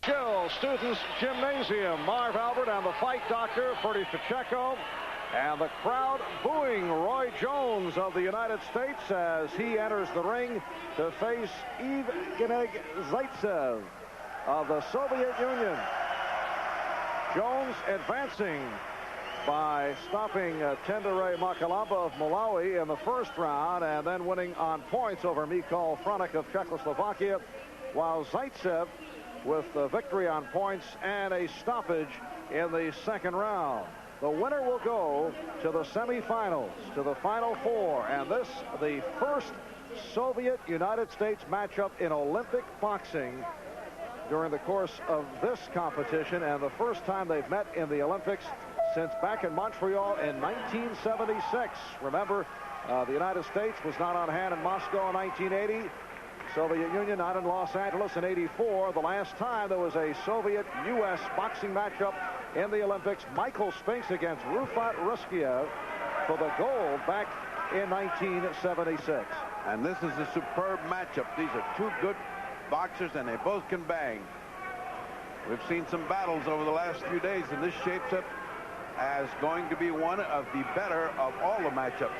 Chill Students Gymnasium. Marv Albert and the fight doctor, Ferdy Pacheco. And the crowd booing Roy Jones of the United States as he enters the ring to face Evgeni Zaitsev of the Soviet Union. Jones advancing by stopping Tenderé Makalamba of Malawi in the first round and then winning on points over Mikhail Franek of Czechoslovakia, while Zaitsev with the victory on points and a stoppage in the second round. The winner will go to the semifinals, to the Final Four, and this the first Soviet-United States matchup in Olympic boxing during the course of this competition, and the first time they've met in the Olympics since back in Montreal in 1976. Remember, the United States was not on hand in Moscow in 1980. Soviet Union not in Los Angeles in 84. The last time there was a Soviet-U.S. boxing matchup in the Olympics, Michael Spinks against Rufat Ruskiev for the gold back in 1976. And this is a superb matchup. These are two good boxers, and they both can bang. We've seen some battles over the last few days, and this shapes up as going to be one of the better of all the matchups.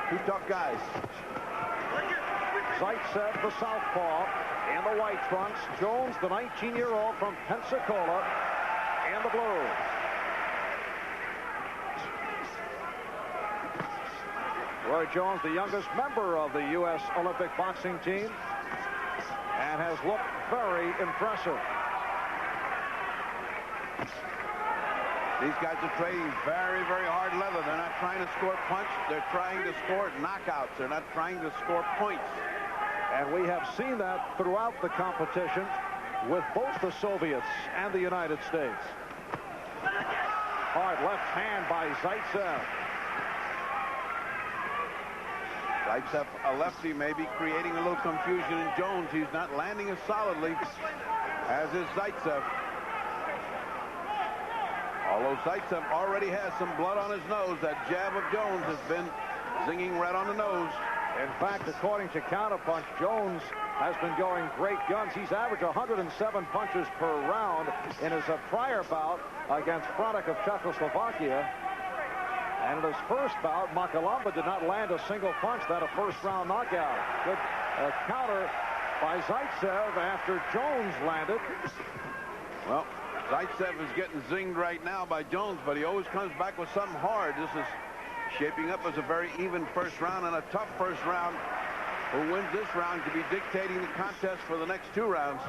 Two tough guys. Zaitsev, the southpaw, in the white trunks. Jones, the 19-year-old from Pensacola, in the blue. Roy Jones, the youngest member of the U.S. Olympic boxing team, and has looked very impressive. These guys are trading very, very hard leather. They're not trying to score punch. They're trying to score knockouts. They're not trying to score points. And we have seen that throughout the competition with both the Soviets and the United States. Hard left hand by Zaitsev. Zaitsev, a lefty, may be creating a little confusion in Jones. He's not landing as solidly as is Zaitsev. Although Zaitsev already has some blood on his nose, that jab of Jones has been zinging right on the nose. In fact, according to Counterpunch, Jones has been going great guns. He's averaged 107 punches per round in his prior bout against Franek of Czechoslovakia. And in his first bout, Makalamba did not land a single punch. That a first-round knockout. Good counter by Zaitsev after Jones landed. Well, Zaitsev is getting zinged right now by Jones, but he always comes back with something hard. This is shaping up as a very even first round and a tough first round. Who wins this round could be dictating the contest for the next two rounds.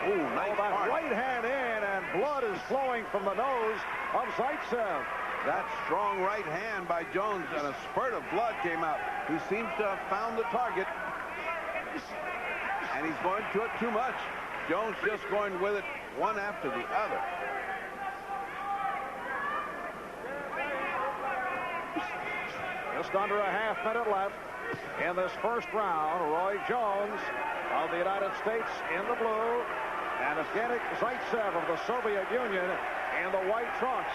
Ooh, nice that right hand in, and blood is flowing from the nose of Zaitsev. That strong right hand by Jones, and a spurt of blood came out. He seems to have found the target, and he's going to it too much. Jones just going with it one after the other. Just under a half-minute left in this first round. Roy Jones of the United States in the blue, and Evgeni Zaitsev of the Soviet Union in the white trunks.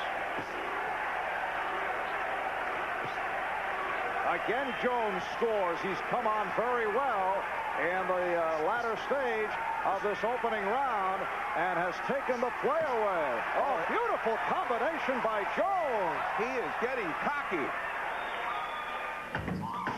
Again, Jones scores. He's come on very well in the latter stage of this opening round and has taken the play away. Oh, beautiful combination by Jones. He is getting cocky.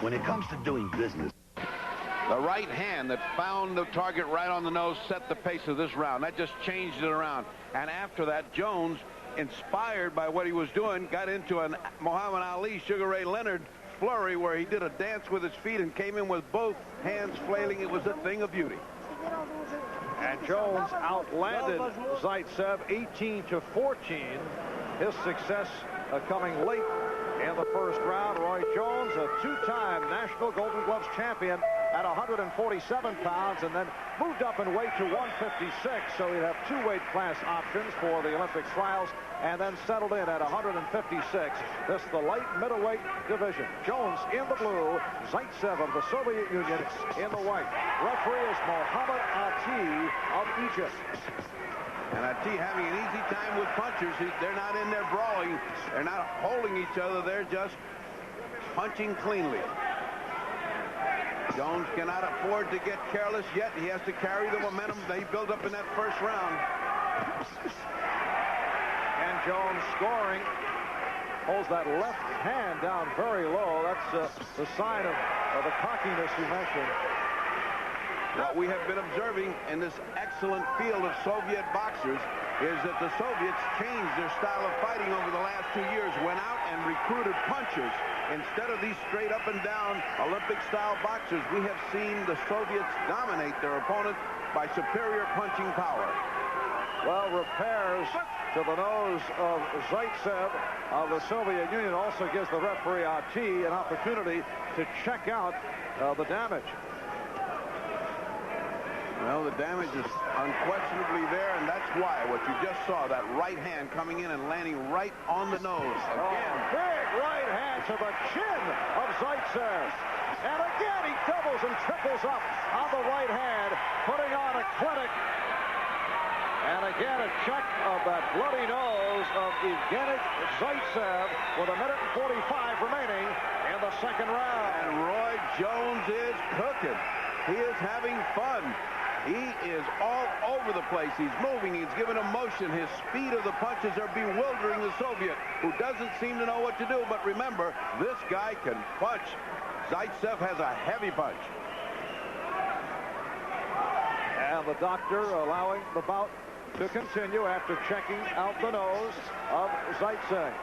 When it comes to doing business, the right hand that found the target right on the nose set the pace of this round. That just changed it around. And after that, Jones, inspired by what he was doing, got into a Muhammad Ali, Sugar Ray Leonard flurry where he did a dance with his feet and came in with both hands flailing. It was a thing of beauty. And Jones outlanded Zaitsev 18-14. His success coming late in the first round. Roy Jones, a two-time National Golden Gloves champion at 147 pounds, and then moved up in weight to 156, so he'd have two weight class options for the Olympic trials, and then settled in at 156. This is the light middleweight division. Jones in the blue, Zaitsev of the Soviet Union in the white. Referee is Mohammed Ati of Egypt. And Ati having an easy time with punchers. They're not in there brawling. They're not holding each other. They're just punching cleanly. Jones cannot afford to get careless yet. He has to carry the momentum that he built up in that first round. And Jones scoring. Holds that left hand down very low. That's the sign of the cockiness you mentioned. What we have been observing in this excellent field of Soviet boxers is that the Soviets changed their style of fighting over the last 2 years, went out and recruited punchers. Instead of these straight up and down Olympic-style boxers, we have seen the Soviets dominate their opponent by superior punching power. Well, repairs to the nose of Zaitsev of the Soviet Union also gives the referee Ati an opportunity to check out the damage. Well, the damage is unquestionably there, and that's why what you just saw, that right hand coming in and landing right on the nose. Again, big right hand to the chin of Zaitsev. And again, he doubles and triples up on the right hand, putting on a clinic. And again, a check of that bloody nose of Evgeni Zaitsev with 1:45 remaining in the second round. And Roy Jones is cooking. He is having fun. He is all over the place. He's moving. He's giving a motion. His speed of the punches are bewildering the Soviet, who doesn't seem to know what to do. But remember, this guy can punch. Zaitsev has a heavy punch. And the doctor allowing the bout to continue after checking out the nose of Zaitsev.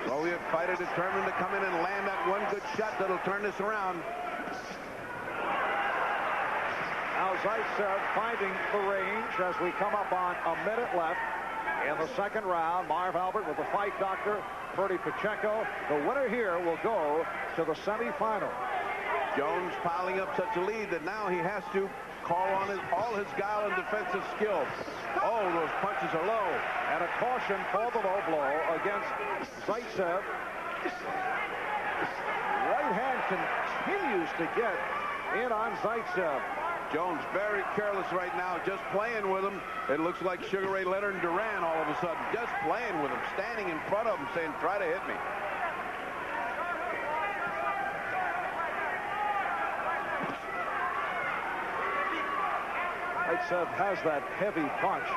Soviet fighter determined to come in and land that one good shot that'll turn this around. Now Zaitsev finding the range as we come up on a minute left in the second round. Marv Albert with the fight doctor, Ferdy Pacheco. The winner here will go to the semifinal. Jones piling up such a lead that now he has to call on all his guile and defensive skills. Oh, those punches are low. And a caution for the low blow against Zaitsev. Right hand continues to get in on Zaitsev. Jones very careless right now, just playing with him. It looks like Sugar Ray Leonard and Duran all of a sudden, just playing with him, standing in front of him saying, try to hit me. Zaitsev has that heavy punch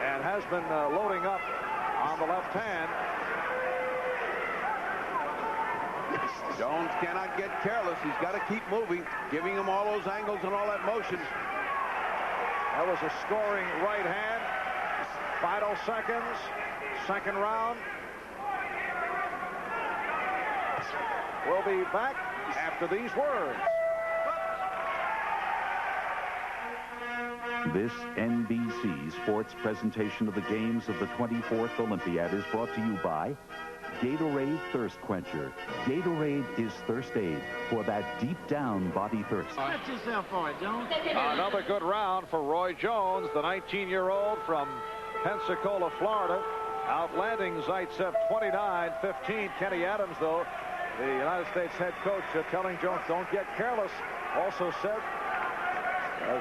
and has been loading up on the left hand. Jones cannot get careless. He's got to keep moving, giving him all those angles and all that motion. That was a scoring right hand. Final seconds, second round. We'll be back after these words. This NBC Sports presentation of the games of the 24th Olympiad is brought to you by Gatorade Thirst Quencher. Gatorade is thirst aid for that deep down body thirst. Catch yourself for it, Jones. Another good round for Roy Jones, the 19-year-old from Pensacola, Florida, outlanding Zaitsev 29-15. Kenny Adams, though, the United States head coach, telling Jones, don't get careless. Also said,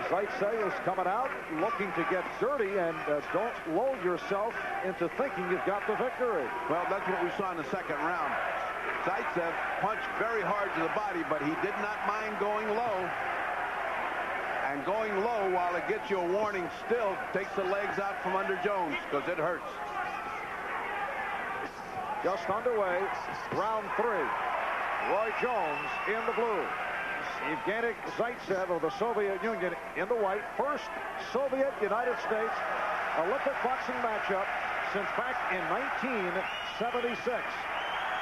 Zaitsev is coming out looking to get dirty, and don't lull yourself into thinking you've got the victory. Well, that's what we saw in the second round. Zaitsev punched very hard to the body, but he did not mind going low. And going low, while it gets you a warning, still takes the legs out from under Jones, because it hurts. Just underway, round 3. Roy Jones in the blue. Evgeni Zaitsev of the Soviet Union in the white. First Soviet-United States Olympic boxing matchup since back in 1976.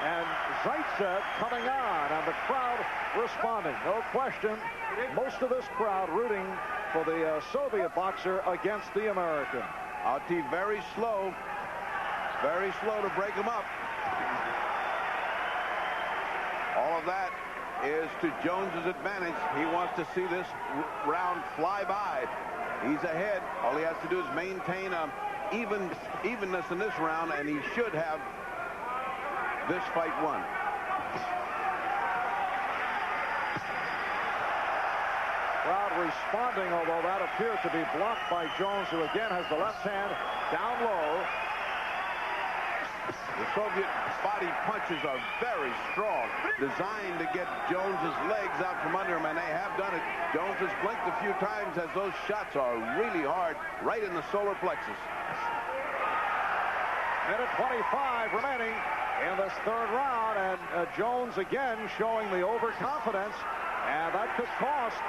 And Zaitsev coming on, and the crowd responding. No question, most of this crowd rooting for the Soviet boxer against the American. Ati very slow to break him up. All of that is to Jones's advantage. He wants to see this round fly by. He's ahead. All he has to do is maintain evenness in this round, and he should have this fight won. Crowd responding, although that appeared to be blocked by Jones, who again has the left hand down low. The Soviet body punches are very strong, designed to get Jones's legs out from under him, and they have done it. Jones has blinked a few times as those shots are really hard, right in the solar plexus. Minute 25 remaining in this third round, and Jones again showing the overconfidence, and that could cost.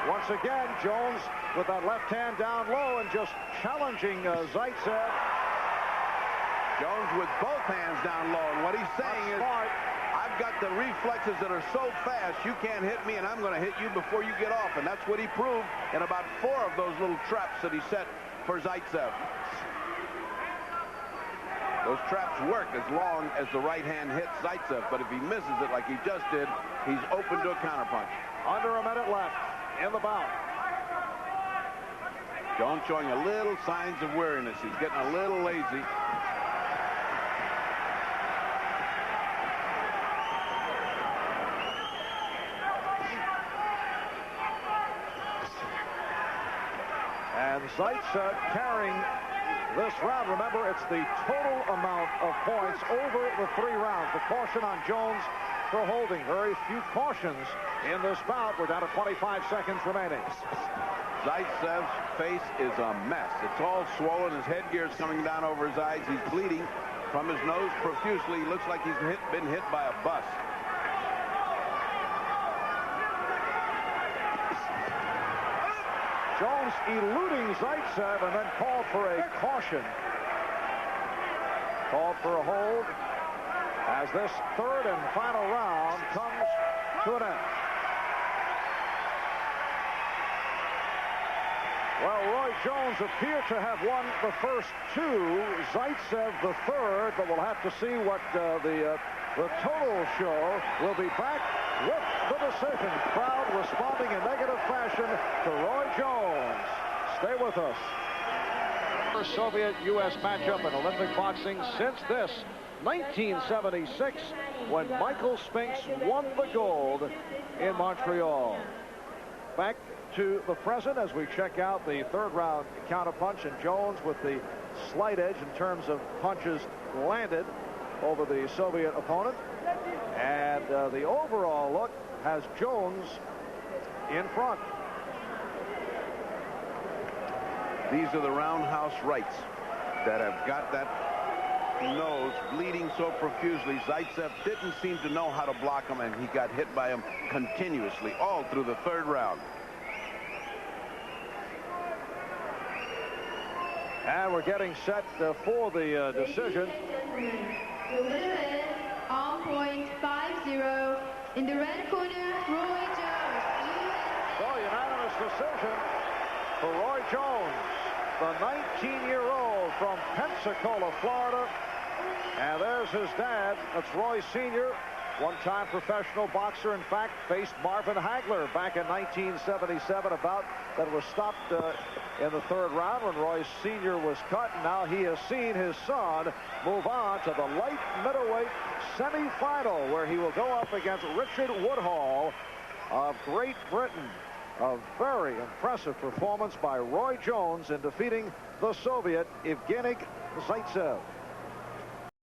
Once again, Jones with that left hand down low and just challenging Zaitsev. Jones with both hands down low, and what he's saying is, I've got the reflexes that are so fast, you can't hit me, and I'm going to hit you before you get off. And that's what he proved in about 4 of those little traps that he set for Zaitsev. Those traps work as long as the right hand hits Zaitsev, but if he misses it like he just did, he's open to a counterpunch. Under a minute left in the bout. Jones showing a little signs of weariness. He's getting a little lazy. And Zaitsev carrying this round. Remember, it's the total amount of points over the 3 rounds. The caution on Jones for holding. Very few cautions in this bout. We're down to 25 seconds remaining. Zaitsev's face is a mess. It's all swollen. His headgear's coming down over his eyes. He's bleeding from his nose profusely. He looks like he's been hit by a bus. Jones eluding Zaitsev and then called for a caution. Called for a hold as this third and final round comes to an end. Well, Roy Jones appeared to have won the first 2, Zaitsev the third, but we'll have to see what the total show. We'll be back with the decision. Crowd responding in negative fashion to Roy Jones. Stay with us. First Soviet-U.S. matchup in Olympic boxing since this 1976, when Michael Spinks won the gold in Montreal. Back to the present as we check out the third round counterpunch, and Jones with the slight edge in terms of punches landed over the Soviet opponent. And the overall look has Jones in front. These are the roundhouse rights that have got that nose bleeding so profusely. Zaitsev didn't seem to know how to block him, and he got hit by him continuously all through the third round. And we're getting set for the decision. The winner is on point 5-0 in the red corner, Roy Jones. So unanimous decision for Roy Jones, the 19-year-old from Pensacola, Florida. And there's his dad. That's Roy Sr., one-time professional boxer. In fact, faced Marvin Hagler back in 1977, a bout that was stopped in the third round when Roy Sr. was cut. Now he has seen his son move on to the light middleweight semifinal, where he will go up against Richard Woodhall of Great Britain. A very impressive performance by Roy Jones in defeating the Soviet Evgeni Zaitsev.